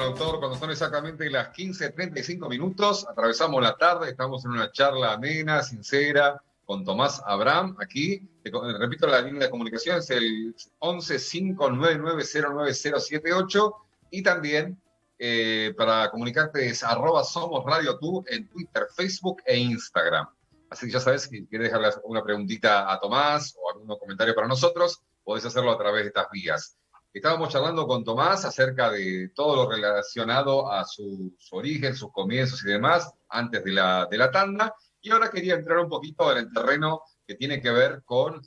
autor, cuando son exactamente las 15:35 minutos, atravesamos la tarde, estamos en una charla amena, sincera, con Tomás Abraham, aquí. Repito, la línea de comunicación es el 11-599-09078, y también para comunicarte es @SomosRadioTú en Twitter, Facebook e Instagram. Así que ya sabes, si quieres dejarle una preguntita a Tomás o algún comentario para nosotros, podés hacerlo a través de estas vías. Estábamos charlando con Tomás acerca de todo lo relacionado a su origen, sus comienzos y demás, antes de la tanda, y ahora quería entrar un poquito en el terreno que tiene que ver con...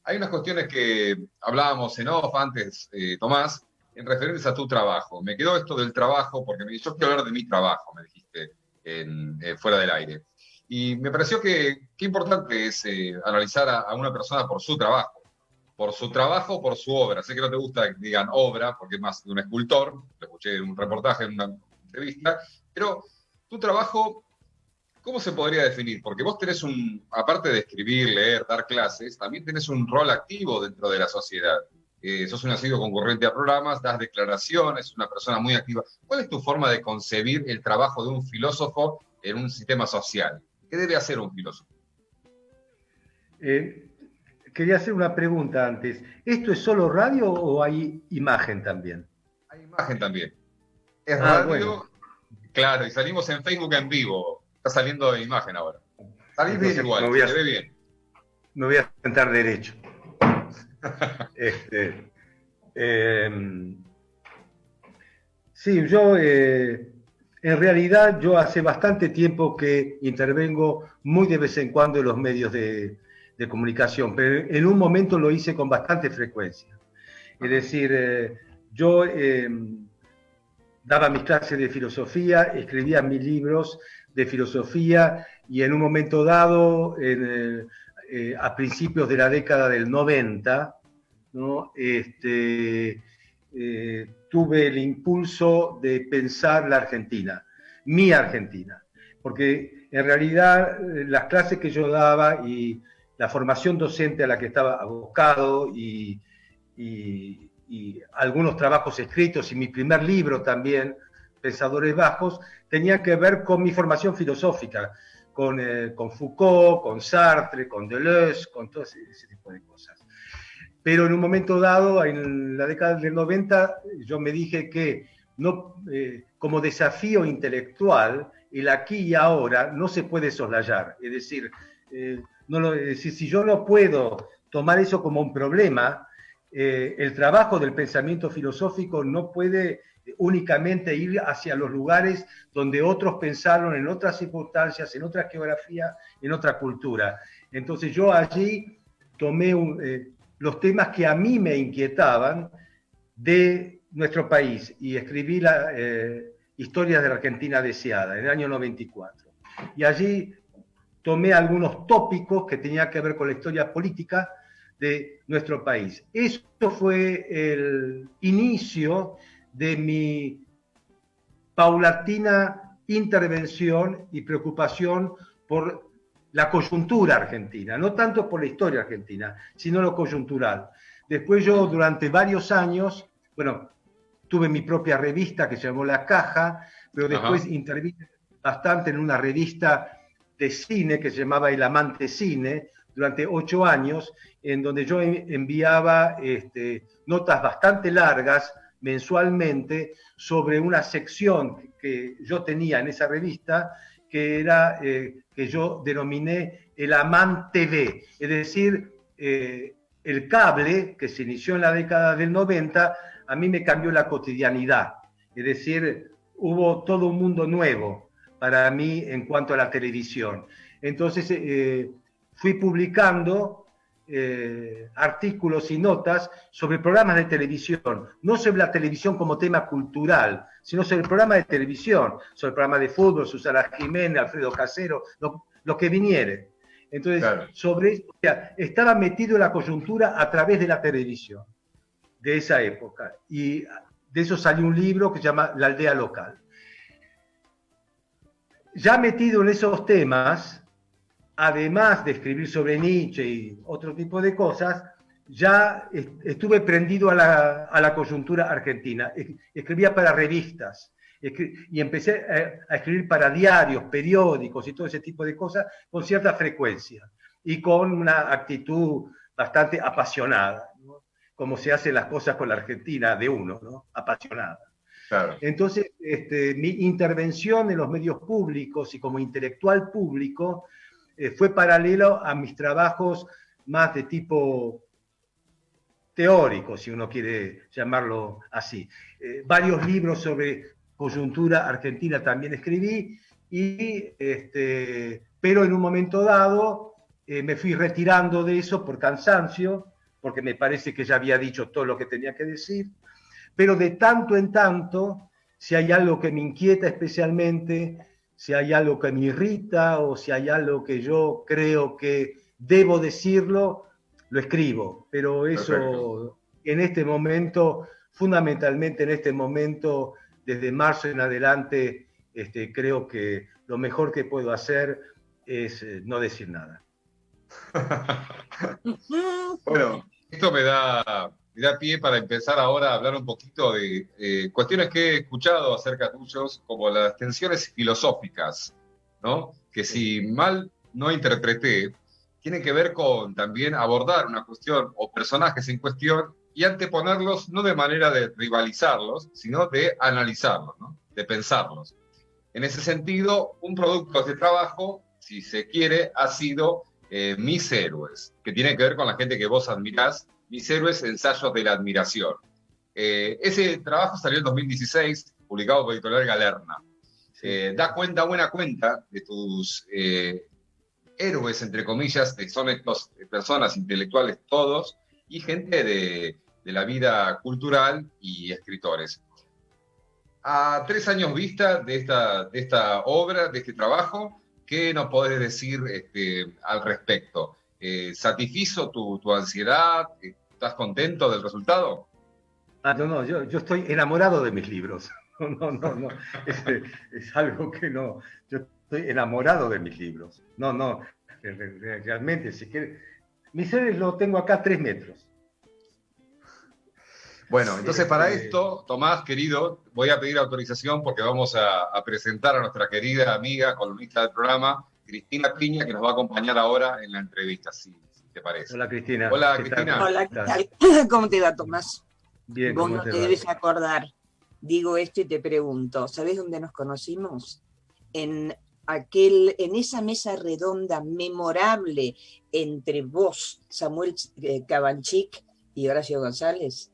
hay unas cuestiones que hablábamos en off antes, Tomás, en referencia a tu trabajo. Me quedó esto del trabajo, porque yo quiero hablar de mi trabajo, me dijiste, fuera del aire. Y me pareció que qué importante es analizar a una persona por su trabajo, por su obra. Sé que no te gusta que digan obra, porque es más de un escultor, lo escuché en un reportaje, en una entrevista, pero tu trabajo, ¿cómo se podría definir? Porque vos tenés aparte de escribir, leer, dar clases, también tenés un rol activo dentro de la sociedad. Sos un asiduo concurrente a programas, das declaraciones, una persona muy activa. ¿Cuál es tu forma de concebir el trabajo de un filósofo en un sistema social? ¿Qué debe hacer un filósofo? Quería hacer una pregunta antes. ¿Esto es solo radio o hay imagen también? Hay imagen también. Es radio, bueno. Claro, y salimos en Facebook en vivo. Está saliendo de imagen ahora. Salís bien igual, se ve bien. Me voy a sentar derecho. Sí, yo en realidad yo hace bastante tiempo que intervengo muy de vez en cuando en los medios de comunicación, pero en un momento lo hice con bastante frecuencia. Es decir, yo daba mis clases de filosofía, escribía mis libros de filosofía, y en un momento dado, a principios de la década del 90, ¿no? Tuve el impulso de pensar la Argentina, mi Argentina, porque en realidad las clases que yo daba y la formación docente a la que estaba abocado y algunos trabajos escritos y mi primer libro también, Pensadores Bajos, tenían que ver con mi formación filosófica, con Foucault, con Sartre, con Deleuze, con todo ese tipo de cosas. Pero en un momento dado, en la década del 90, yo me dije que no, como desafío intelectual, el aquí y ahora no se puede soslayar. Es decir, si yo no puedo tomar eso como un problema, el trabajo del pensamiento filosófico no puede únicamente ir hacia los lugares donde otros pensaron en otras circunstancias, en otra geografía, en otra cultura. Entonces yo allí tomé los temas que a mí me inquietaban de nuestro país y escribí la Historias de la Argentina deseada en el año 94. Y allí tomé algunos tópicos que tenían que ver con la historia política de nuestro país. Esto fue el inicio de mi paulatina intervención y preocupación por la coyuntura argentina, no tanto por la historia argentina, sino lo coyuntural. Después yo durante varios años, bueno, tuve mi propia revista que se llamó La Caja, pero después intervine bastante en una revista de cine que se llamaba El Amante Cine durante 8 años, en donde yo enviaba notas bastante largas mensualmente sobre una sección que yo tenía en esa revista, que era que yo denominé el Amante TV, es decir, el cable que se inició en la década del 90, a mí me cambió la cotidianidad, es decir, hubo todo un mundo nuevo para mí en cuanto a la televisión. Entonces fui publicando artículos y notas sobre programas de televisión, no sobre la televisión como tema cultural, sino sobre el programa de televisión, sobre el programa de fútbol, Susana Jiménez, Alfredo Casero, lo que viniere. Entonces, claro, sobre esto, estaba metido en la coyuntura a través de la televisión de esa época, y de eso salió un libro que se llama La Aldea Local. Ya metido en esos temas, además de escribir sobre Nietzsche y otro tipo de cosas, ya estuve prendido a la coyuntura argentina. Escribía para revistas y empecé a escribir para diarios, periódicos y todo ese tipo de cosas con cierta frecuencia y con una actitud bastante apasionada, ¿no? Como se hacen las cosas con la Argentina de uno, ¿no? Apasionada. Claro. Entonces, mi intervención en los medios públicos y como intelectual público fue paralelo a mis trabajos más de tipo teórico, si uno quiere llamarlo así. Varios libros sobre coyuntura argentina también escribí, pero en un momento dado me fui retirando de eso por cansancio, porque me parece que ya había dicho todo lo que tenía que decir, pero de tanto en tanto, si hay algo que me inquieta especialmente, si hay algo que me irrita o si hay algo que yo creo que debo decirlo, lo escribo. Pero eso, perfecto, en este momento, fundamentalmente en este momento, desde marzo en adelante, creo que lo mejor que puedo hacer es no decir nada. Bueno, esto me da pie para empezar ahora a hablar un poquito de cuestiones que he escuchado acerca tuyos, como las tensiones filosóficas, ¿no? Que si mal no interpreté, tienen que ver con también abordar una cuestión o personajes en cuestión y anteponerlos no de manera de rivalizarlos, sino de analizarlos, ¿no? De pensarlos. En ese sentido, un producto de trabajo, si se quiere, ha sido Mis Héroes, que tiene que ver con la gente que vos admirás, Mis Héroes, ensayos de la admiración. Ese trabajo salió en 2016, publicado por Editorial Galerna. Da buena cuenta de tus héroes, entre comillas, que son estas personas intelectuales todos, y gente de la vida cultural y escritores. A 3 años vista de esta obra, de este trabajo, ¿qué nos podés decir al respecto? ¿Satisfizo tu ansiedad? ¿Estás contento del resultado? No, yo estoy enamorado de mis libros. No. Es algo que no. Yo estoy enamorado de mis libros. No, realmente, si quieres. Mis seres lo tengo acá a 3 metros. Bueno, entonces para esto, Tomás, querido, voy a pedir autorización porque vamos a presentar a nuestra querida amiga, columnista del programa, Cristina Piña, que nos va a acompañar ahora en la entrevista, si te parece. Hola, Cristina. Hola, Cristina. Hola, ¿qué tal? ¿Cómo te va, Tomás? Bien, vos no te debes acordar. Digo esto y te pregunto, ¿sabés dónde nos conocimos? En esa mesa redonda memorable entre vos, Samuel Cabanchik y Horacio González.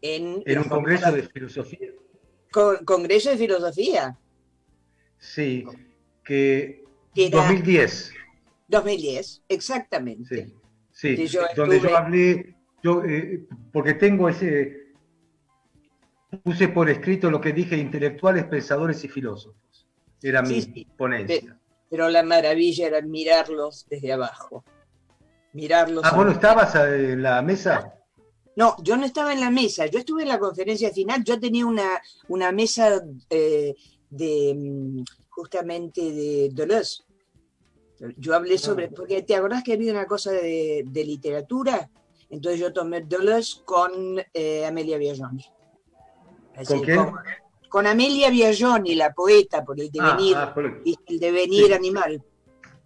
En un congreso de filosofía. ¿Congreso de filosofía? Sí, que 2010. 2010, exactamente. Sí. Donde yo hablé, porque puse por escrito lo que dije, intelectuales, pensadores y filósofos. Era mi ponencia. Pero la maravilla era mirarlos desde abajo. ¿Vos no estabas en la mesa? No, yo no estaba en la mesa, yo estuve en la conferencia final, yo tenía una mesa justamente de Deleuze. Yo hablé sobre, porque te acordás que había una cosa de literatura, entonces yo tomé Deleuze con Amelia Biagioni. ¿Con quién? Con Amelia Biagioni, la poeta, por el devenir, el devenir animal.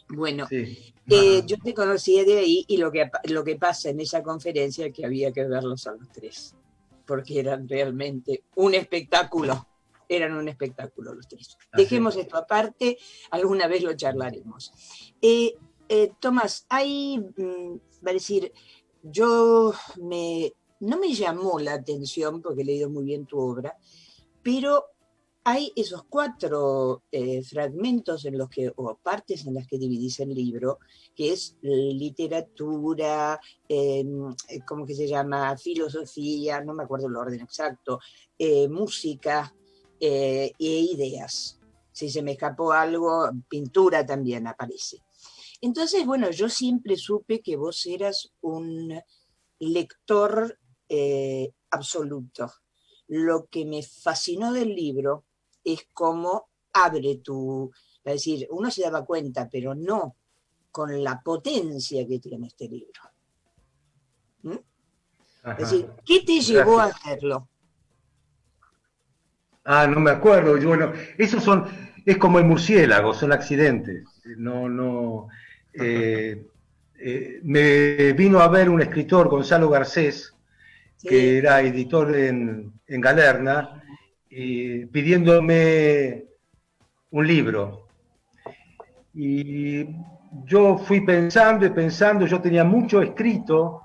Bueno, yo te conocía de ahí y lo que pasa en esa conferencia es que había que verlos a los tres, porque eran realmente un espectáculo. Eran un espectáculo los tres. Dejemos esto aparte, alguna vez lo charlaremos. Tomás, va a decir, no me llamó la atención porque he leído muy bien tu obra, pero hay esos 4 fragmentos o partes en las que dividís el libro, que es literatura, ¿cómo que se llama? Filosofía, no me acuerdo el orden exacto, música e ideas. Si se me escapó algo, pintura también aparece. Entonces, bueno, yo siempre supe que vos eras un lector absoluto. Lo que me fascinó del libro es cómo abre es decir, uno se daba cuenta, pero no con la potencia que tiene este libro. ¿Mm? Ajá. Es decir, ¿qué te llevó a Gracias. hacerlo? No me acuerdo. Bueno, es como el murciélago, son accidentes. Eh, Me vino a ver un escritor, Gonzalo Garcés, que Sí, era editor en Galerna, y pidiéndome un libro. Y yo fui pensando y pensando, yo tenía mucho escrito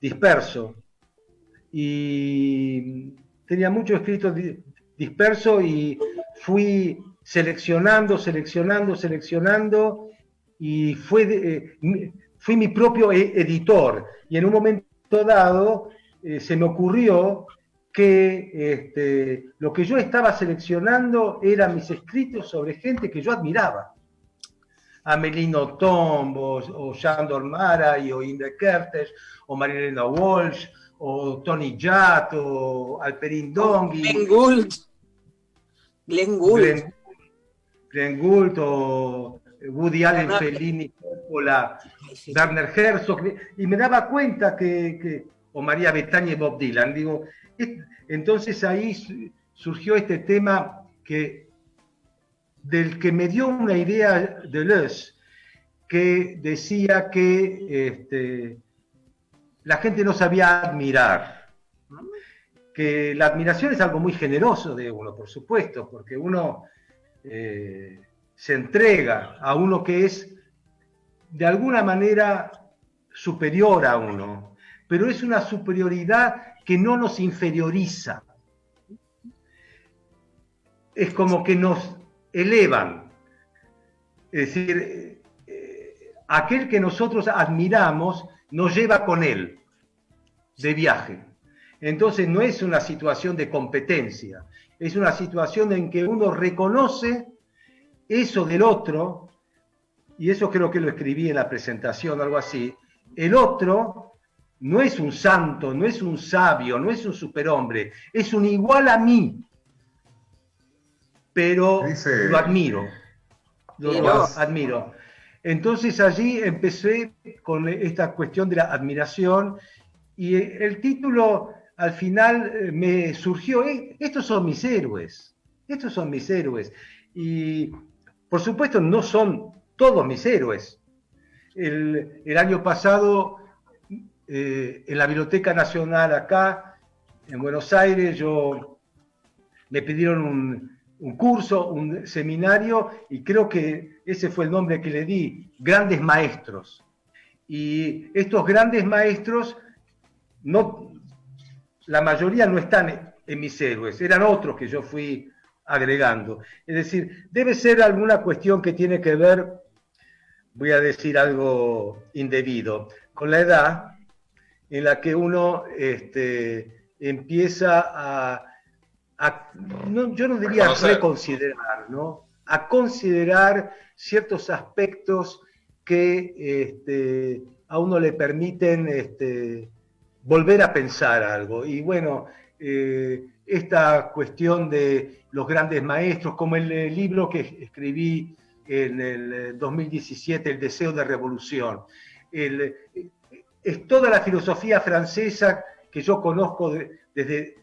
disperso, y tenía mucho escrito disperso y fui seleccionando, y fui mi propio editor. Y en un momento dado se me ocurrió que lo que yo estaba seleccionando eran mis escritos sobre gente que yo admiraba. Amelino Tombo, o Shandor Maray, o Inde Kertész, o Marilena Walsh, o Tony Judd, o Alperin Glenn Dongui, Gould, Glenn Gould, Glenn, Glenn Gould, o Woody Allen, Bernard, Fellini, Coppola, ay, fíjate, Werner Herzog, y me daba cuenta o María Bethânia y Bob Dylan, digo, entonces ahí surgió este tema del que me dio una idea Deleuze, que decía que la gente no sabía admirar, que la admiración es algo muy generoso de uno, por supuesto, porque uno se entrega a uno que es de alguna manera superior a uno, pero es una superioridad que no nos inferioriza, es como que nos elevan, es decir, aquel que nosotros admiramos nos lleva con él de viaje. Entonces no es una situación de competencia, es una situación en que uno reconoce eso del otro, y eso creo que lo escribí en la presentación, algo así. El otro no es un santo, no es un sabio, no es un superhombre, es un igual a mí, pero lo Dice admiro, lo Tomás, admiro. Entonces allí empecé con esta cuestión de la admiración, y el título al final me surgió, estos son mis héroes, estos son mis héroes. Y por supuesto no son todos mis héroes. El año pasado, en la Biblioteca Nacional acá, en Buenos Aires, me pidieron un curso, un seminario, y creo que ese fue el nombre que le di, Grandes Maestros. Y estos grandes maestros, no, la mayoría no están en mis héroes, eran otros que yo fui agregando. Es decir, debe ser alguna cuestión que tiene que ver, voy a decir algo indebido, con la edad en la que uno empieza yo no diría reconocer. reconsiderar, ¿no? A considerar ciertos aspectos que a uno le permiten volver a pensar algo. Y bueno, esta cuestión de los grandes maestros, como el libro que escribí en el 2017, El deseo de revolución. Es toda la filosofía francesa que yo conozco desde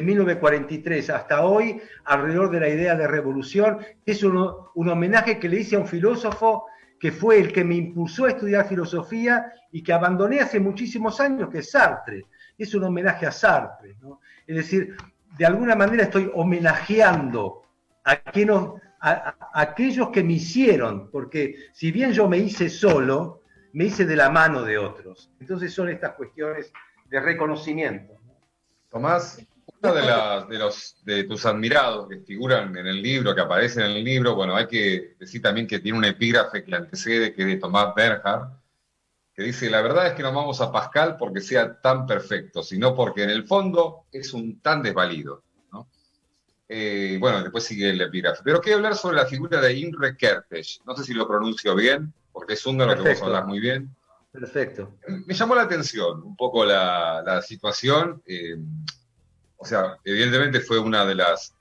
1943 hasta hoy, alrededor de la idea de revolución. Es un homenaje que le hice a un filósofo que fue el que me impulsó a estudiar filosofía y que abandoné hace muchísimos años, que es Sartre. Es un homenaje a Sartre, ¿no? Es decir, de alguna manera estoy homenajeando a aquellos que me hicieron, porque si bien yo me hice solo, me hice de la mano de otros. Entonces son estas cuestiones de reconocimiento. Tomás, uno de tus admirados que figuran en el libro, que aparecen en el libro, bueno, hay que decir también que tiene un epígrafe que antecede, que es de Thomas Bernhard, que dice: la verdad es que no amamos a Pascal porque sea tan perfecto, sino porque en el fondo es un tan desvalido, ¿no? Bueno, después sigue el epígrafe. Pero quiero hablar sobre la figura de Imre Kertész. No sé si lo pronuncio bien, porque es húngaro, que vos hablás muy bien. Perfecto. Me llamó la atención un poco la situación. O sea, evidentemente fue una de las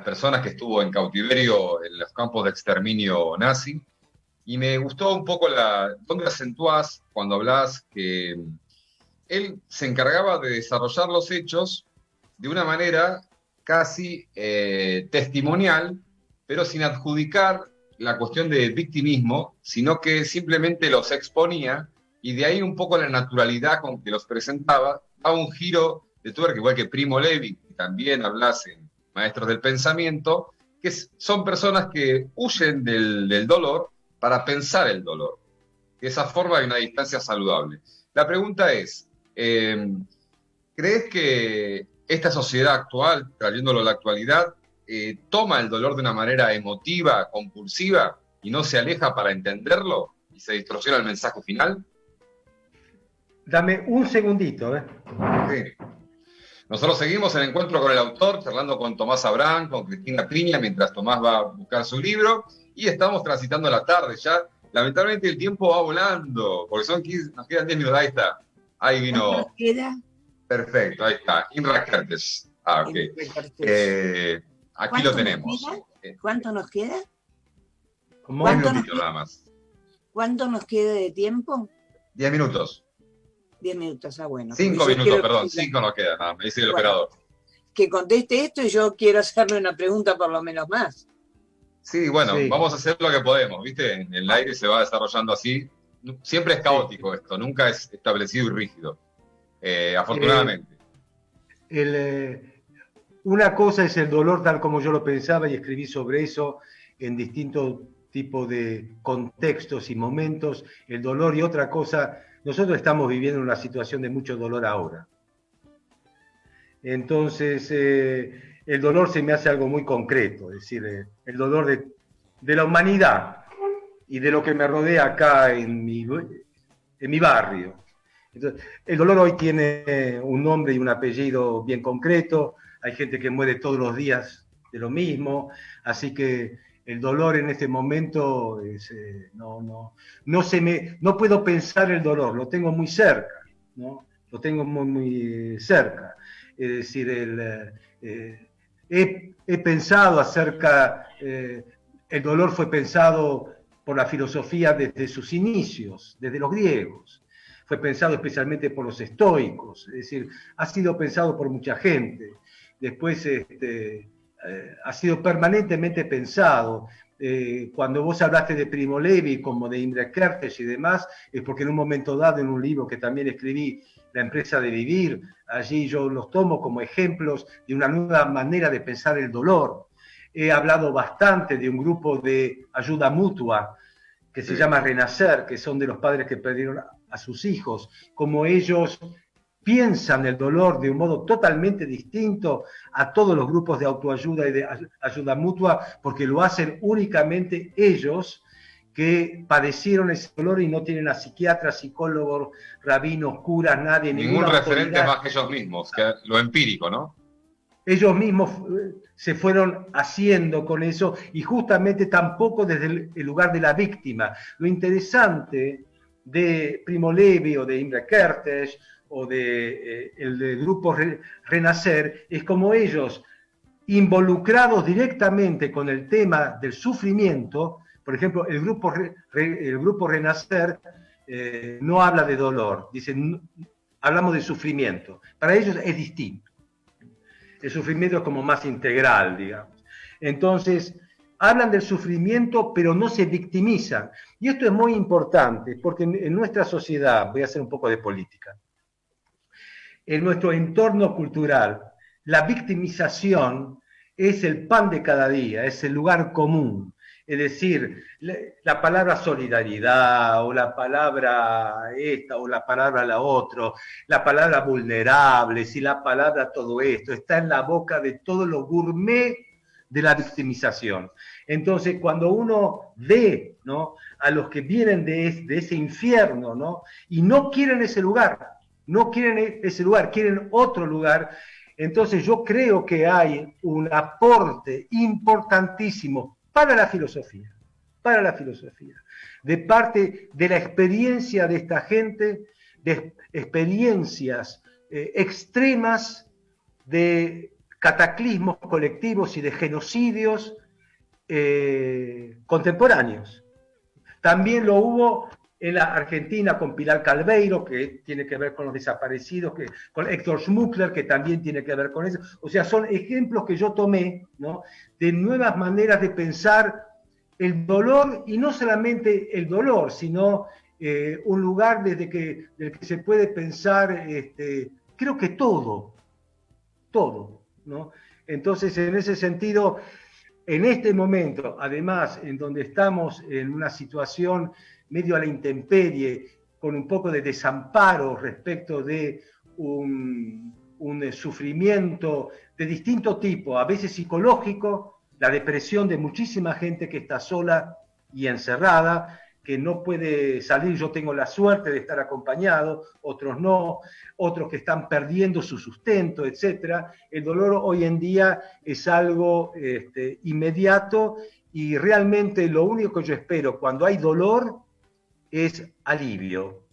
personas que estuvo en cautiverio en los campos de exterminio nazi. y me gustó un poco dónde acentúas cuando hablas que él se encargaba de desarrollar los hechos de una manera casi testimonial, pero sin adjudicar la cuestión de victimismo, sino que simplemente los exponía y de ahí un poco la naturalidad con que los presentaba, a un giro de tuerca, igual que Primo Levi, que también hablas en Maestros del Pensamiento, que son personas que huyen del dolor para pensar el dolor. De esa forma hay una distancia saludable. La pregunta es, ¿crees que esta sociedad actual, trayéndolo a la actualidad, toma el dolor de una manera emotiva, compulsiva, y no se aleja para entenderlo y se distorsiona el mensaje final? Dame un segundito, Sí. Nosotros seguimos el encuentro con el autor, charlando con Tomás Abraham, con Cristina Piña, mientras Tomás va a buscar su libro, y estamos transitando la tarde ya. Lamentablemente el tiempo va volando, porque nos quedan 10 minutos. Ahí está. Ahí vino. ¿Cuánto nos queda? Perfecto, ahí está. Imre Kertész. Ok. Aquí lo tenemos. ¿Cuánto nos queda? 10 minutitos nada más. ¿Cuánto nos queda de tiempo? 10 minutos. 10 minutos, bueno. 5 minutos, perdón, 5 nos queda, nada, me dice el operador. Que conteste esto y yo quiero hacerle una pregunta por lo menos más. Sí, bueno, vamos a hacer lo que podemos, ¿viste? En el aire se va desarrollando así. Siempre es caótico esto, nunca es establecido y rígido. Afortunadamente. Una cosa es el dolor tal como yo lo pensaba y escribí sobre eso en distintos tipos de contextos y momentos. El dolor y otra cosa... Nosotros estamos viviendo una situación de mucho dolor ahora. Entonces, el dolor se me hace algo muy concreto, es decir, el dolor de la humanidad y de lo que me rodea acá en mi barrio. Entonces, el dolor hoy tiene un nombre y un apellido bien concreto, hay gente que muere todos los días de lo mismo, así que el dolor en este momento no puedo pensar el dolor, lo tengo muy cerca, ¿no? Lo tengo muy cerca. Es decir, he pensado acerca, el dolor fue pensado por la filosofía desde sus inicios, desde los griegos. Fue pensado especialmente por los estoicos, es decir, ha sido pensado por mucha gente. Después ha sido permanentemente pensado. Cuando vos hablaste de Primo Levi, como de Imre Kertész y demás, es porque en un momento dado, en un libro que también escribí, La empresa de vivir, allí yo los tomo como ejemplos de una nueva manera de pensar el dolor. He hablado bastante de un grupo de ayuda mutua que se llama Renacer, que son de los padres que perdieron a sus hijos, como ellos piensan el dolor de un modo totalmente distinto a todos los grupos de autoayuda y de ayuda mutua, porque lo hacen únicamente ellos que padecieron ese dolor y no tienen a psiquiatras, psicólogos, rabinos, curas, nadie. Ningún referente más que ellos mismos, que lo empírico, ¿no? Ellos mismos se fueron haciendo con eso y justamente tampoco desde el lugar de la víctima. Lo interesante de Primo Levi o de Imre Kertész o del grupo Renacer, es como ellos, involucrados directamente con el tema del sufrimiento. Por ejemplo, el grupo Renacer no habla de dolor, dicen, hablamos de sufrimiento. Para ellos es distinto. El sufrimiento es como más integral, digamos. Entonces, hablan del sufrimiento, pero no se victimizan. Y esto es muy importante, porque en nuestra sociedad, voy a hacer un poco de política, en nuestro entorno cultural, la victimización es el pan de cada día, es el lugar común. Es decir, la palabra solidaridad, o la palabra esta, o la palabra la otra, la palabra vulnerables y la palabra todo esto, está en la boca de todos los gourmet de la victimización. Entonces, cuando uno ve, ¿no?, a los que vienen de ese infierno, ¿no?, y no quieren ese lugar, quieren otro lugar. Entonces yo creo que hay un aporte importantísimo para la filosofía, de parte de la experiencia de esta gente, de experiencias extremas de cataclismos colectivos y de genocidios contemporáneos. También lo hubo en la Argentina con Pilar Calveiro, que tiene que ver con los desaparecidos, con Héctor Schmuckler, que también tiene que ver con eso. O sea, son ejemplos que yo tomé, ¿no?, de nuevas maneras de pensar el dolor, y no solamente el dolor, sino un lugar del que se puede pensar, creo que todo, ¿no? Entonces, en ese sentido, en este momento, además, en donde estamos en una situación medio a la intemperie, con un poco de desamparo respecto de un sufrimiento de distinto tipo, a veces psicológico, la depresión de muchísima gente que está sola y encerrada, que no puede salir. Yo tengo la suerte de estar acompañado, otros no, otros que están perdiendo su sustento, etc. El dolor hoy en día es algo inmediato, y realmente lo único que yo espero cuando hay dolor es alivio.